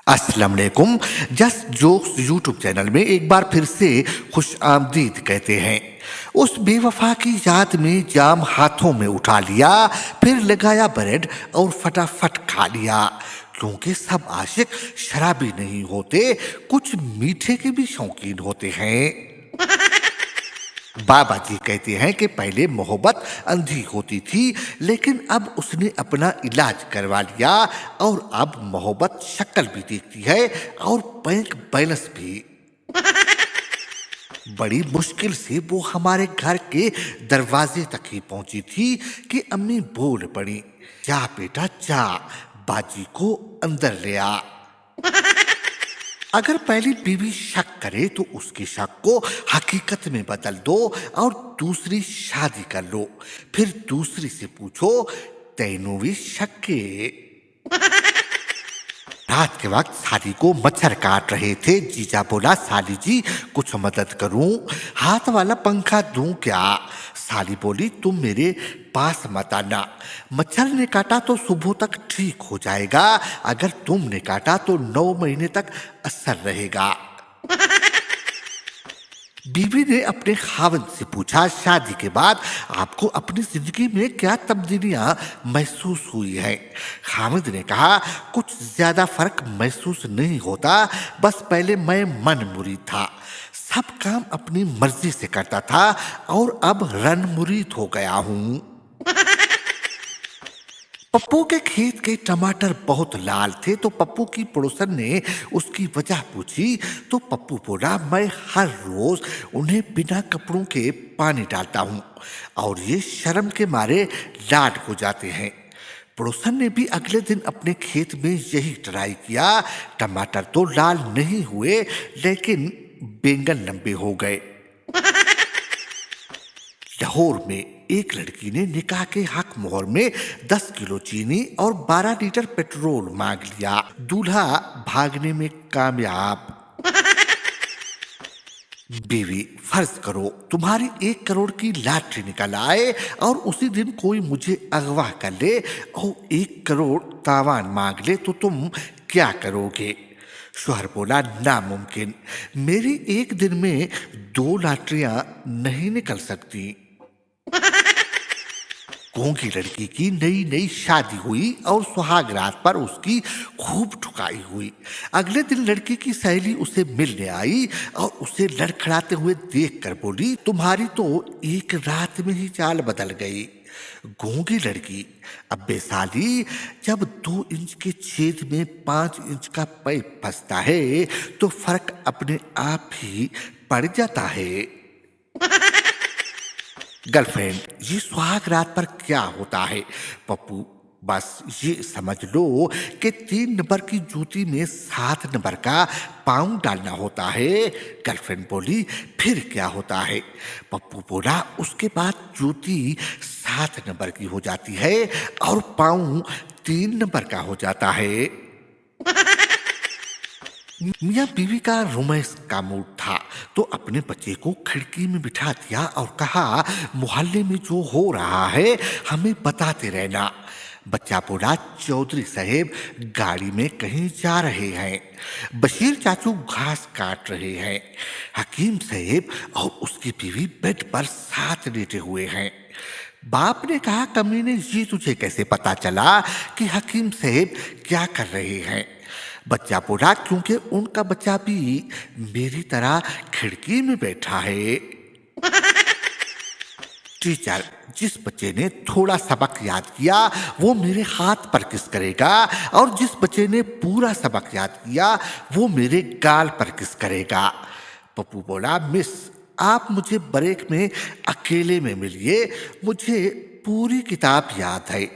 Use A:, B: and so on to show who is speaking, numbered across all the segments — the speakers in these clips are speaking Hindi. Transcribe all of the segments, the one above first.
A: अस्सलाम वालेकुम। जस्ट जोक्स यूट्यूब चैनल में एक बार फिर से खुश आमदीद कहते हैं। उस बेवफा की याद में जाम हाथों में उठा लिया, फिर लगाया ब्रेड और फटाफट खा लिया। क्योंकि सब आशिक शराबी नहीं होते, कुछ मीठे के भी शौकीन होते हैं। बाबा जी कहते हैं कि पहले मोहब्बत अंधी होती थी, लेकिन अब उसने अपना इलाज करवा लिया और अब मोहब्बत शक्ल भी देखती है और बैंक बैलेंस भी। बड़ी मुश्किल से वो हमारे घर के दरवाजे तक ही पहुंची थी कि अम्मी बोल पड़ी, जा बेटा जा, बाजी को अंदर ले आ। अगर पहली बीवी शक करे तो उसके शक को हकीकत में बदल दो और दूसरी शादी कर लो। फिर दूसरी से पूछो, तैनू भी शक के। रात के वक्त साली को मच्छर काट रहे थे। जीजा बोला, साली जी कुछ मदद करूं, हाथ वाला पंखा दूं क्या? साली बोली, तुम मेरे पास मत आना, मच्छर ने काटा तो सुबह तक ठीक हो जाएगा, अगर तुमने काटा तो 9 महीने तक असर रहेगा। बीवी ने अपने खाविंद से पूछा, शादी के बाद आपको अपनी जिंदगी में क्या तब्दीलियां महसूस हुई है? खाविंद ने कहा, कुछ ज्यादा फर्क महसूस नहीं होता, बस पहले मैं मन मुरीद था, सब काम अपनी मर्जी से करता था और अब रन मुरीद हो गया हूं। पप्पू के खेत के टमाटर बहुत लाल थे तो पप्पू की पड़ोसन ने उसकी वजह पूछी तो पप्पू बोला, मैं हर रोज उन्हें बिना कपड़ों के पानी डालता हूँ और ये शर्म के मारे लाड हो जाते हैं। पड़ोसन ने भी अगले दिन अपने खेत में यही ट्राई किया। टमाटर तो लाल नहीं हुए लेकिन बैंगन लंबे हो गए। लाहौर में एक लड़की ने निकाह के हक मोहर में 10 किलो चीनी और 12 लीटर पेट्रोल मांग लिया। दूल्हा भागने में कामयाब। बीवी, फर्ज करो तुम्हारी 1 करोड़ की लॉटरी निकल आए और उसी दिन कोई मुझे अगवा कर ले और 1 करोड़ तावान मांग ले तो तुम क्या करोगे? शोहर बोला, नामुमकिन, मेरी एक दिन में 2 लॉटरियां नहीं निकल सकती। गूंगी लड़की की नई नई शादी हुई और सुहाग रात पर उसकी खूब ठुकाई हुई। अगले दिन लड़की की सहेली उसे मिलने आई और उसे लड़खड़ाते हुए देखकर बोली, तुम्हारी तो एक रात में ही चाल बदल गई। गूंगी लड़की, अब्बे साली, जब 2 इंच के छेद में 5 इंच का पाइप फंसता है तो फर्क अपने आप ही पड़ जाता है। गर्लफ्रेंड, ये सुहाग रात पर क्या होता है? पप्पू, बस ये समझ लो कि 3 नंबर की जूती में 7 नंबर का पाँव डालना होता है। गर्लफ्रेंड बोली, फिर क्या होता है? पप्पू बोला, उसके बाद जूती 7 नंबर की हो जाती है और पाँव 3 नंबर का हो जाता है। मियाँ बीवी का रोमांस का मूड था तो अपने बच्चे को खिड़की में बिठा दिया और कहा, मोहल्ले में जो हो रहा है हमें बताते रहना। बच्चा बोला, चौधरी साहब गाड़ी में कहीं जा रहे हैं, बशीर चाचू घास काट रहे हैं, हकीम साहब और उसकी बीवी बेड पर साथ लेटे हुए हैं। बाप ने कहा, कमीने, ये तुझे कैसे पता चला कि हकीम साहब क्या कर रहे हैं? बच्चा बोला, क्योंकि उनका बच्चा भी मेरी तरह खिड़की में बैठा है। टीचर, जिस बच्चे ने थोड़ा सबक याद किया वो मेरे हाथ पर किस करेगा और जिस बच्चे ने पूरा सबक याद किया वो मेरे गाल पर किस करेगा? पप्पू बोला, मिस, आप मुझे ब्रेक में अकेले में मिलिए, मुझे पूरी किताब याद है।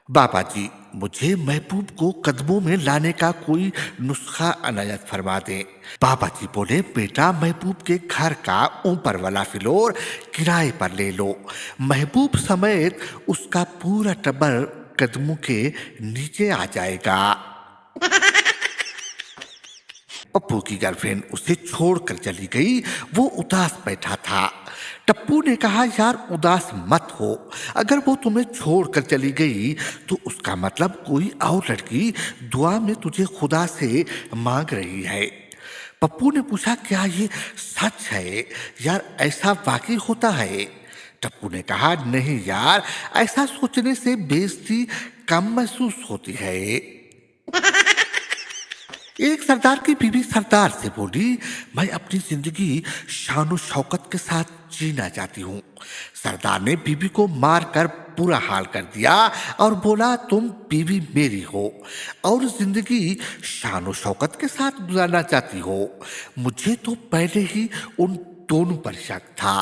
A: बाबा जी, मुझे महबूब को कदमों में लाने का कोई नुस्खा अनायत फरमा दें। बाबा जी बोले, बेटा, महबूब के घर का ऊपर वाला फ्लोर किराए पर ले लो, महबूब समेत उसका पूरा टब्बर कदमों के नीचे आ जाएगा। पप्पू की गर्लफ्रेंड उसे छोड़कर चली गई। वो उदास बैठा था। टप्पू ने कहा, यार उदास मत हो, अगर वो तुम्हें छोड़कर चली गई तो उसका मतलब कोई और लड़की दुआ में तुझे खुदा से मांग रही है। पप्पू ने पूछा, क्या ये सच है यार, ऐसा वाकई होता है? टप्पू ने कहा, नहीं यार, ऐसा सोचने से बेइज्जती कम महसूस होती है। एक सरदार की बीवी सरदार से बोली, मैं अपनी जिंदगी शान शौकत के साथ जीना चाहती हूँ। सरदार ने बीवी को मारकर बुरा हाल कर दिया और बोला, तुम बीवी मेरी हो और जिंदगी शान शौकत के साथ गुजारना चाहती हो। मुझे तो पहले ही उन दोनों पर शक था।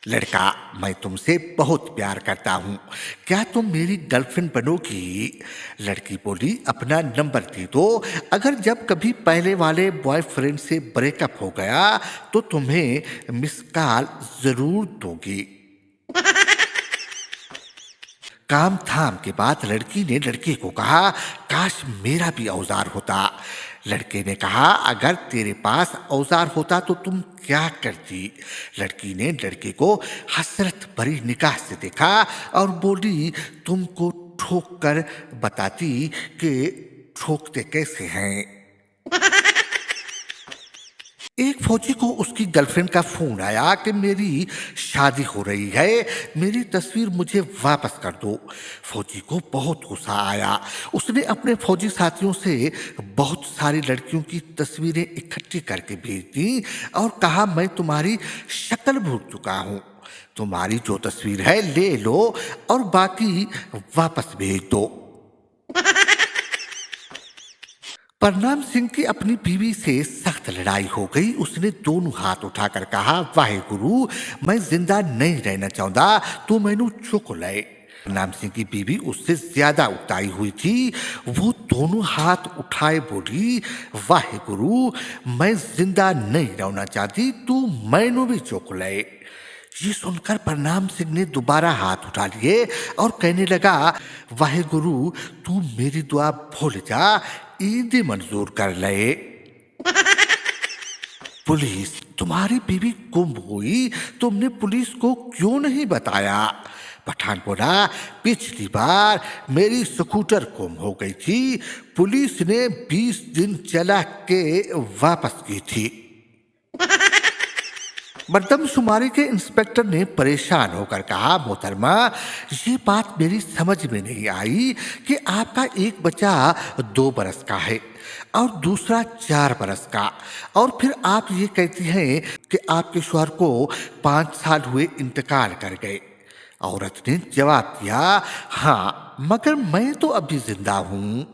A: लड़का, मैं तुमसे बहुत प्यार करता हूँ, क्या तुम मेरी गर्लफ्रेंड बनोगी? लड़की बोली, अपना नंबर दे दो, अगर जब कभी पहले वाले बॉयफ्रेंड से ब्रेकअप हो गया तो तुम्हें मिस कॉल जरूर दूंगी। काम थाम के बाद लड़की ने लड़के को कहा, काश मेरा भी औजार होता। लड़के ने कहा, अगर तेरे पास औजार होता तो तुम क्या करती? लड़की ने लड़के को हसरत भरी निगाह से देखा और बोली, तुमको ठोक कर बताती कि ठोकते कैसे हैं। एक फौजी को उसकी गर्लफ्रेंड का फोन आया कि मेरी शादी हो रही है, मेरी तस्वीर मुझे वापस कर दो। फौजी को बहुत गुस्सा आया। उसने अपने फौजी साथियों से बहुत सारी लड़कियों की तस्वीरें इकट्ठी करके भेज दी और कहा, मैं तुम्हारी शक्ल भूल चुका हूँ, तुम्हारी जो तस्वीर है ले लो और बाकी वापस भेज दो। परनाम सिंह की अपनी बीवी से सख्त लड़ाई हो गई। उसने दोनों हाथ उठाकर कहा, वाहे गुरु, मैं जिंदा नहीं रहना चाहता, तू मैनू चुक ले। परनाम सिंह की बीवी उससे ज्यादा उकताई हुई थी। वो दोनों हाथ उठाए बोली, वाहे गुरु, मैं जिंदा नहीं रहना चाहती, तू मैनू भी चुक ले। ये सुनकर परनाम सिंह ने दोबारा हाथ उठा लिए और कहने लगा, वाहे गुरु, तू मेरी दुआ भूल जा, ईद मंजूर कर ले। पुलिस, तुम्हारी बीवी गुम हुई, तुमने पुलिस को क्यों नहीं बताया? पठान बोला, पिछली बार मेरी स्कूटर गुम हो गई थी, पुलिस ने 20 दिन चला के वापस की थी। मर्दमशुमारी के इंस्पेक्टर ने परेशान होकर कहा, मोहतरमा, ये बात मेरी समझ में नहीं आई कि आपका एक बच्चा 2 बरस का है और दूसरा 4 बरस का, और फिर आप ये कहती हैं कि आपके शौहर को 5 साल हुए इंतकाल कर गए। औरत ने जवाब दिया, हाँ, मगर मैं तो अभी जिंदा हूँ।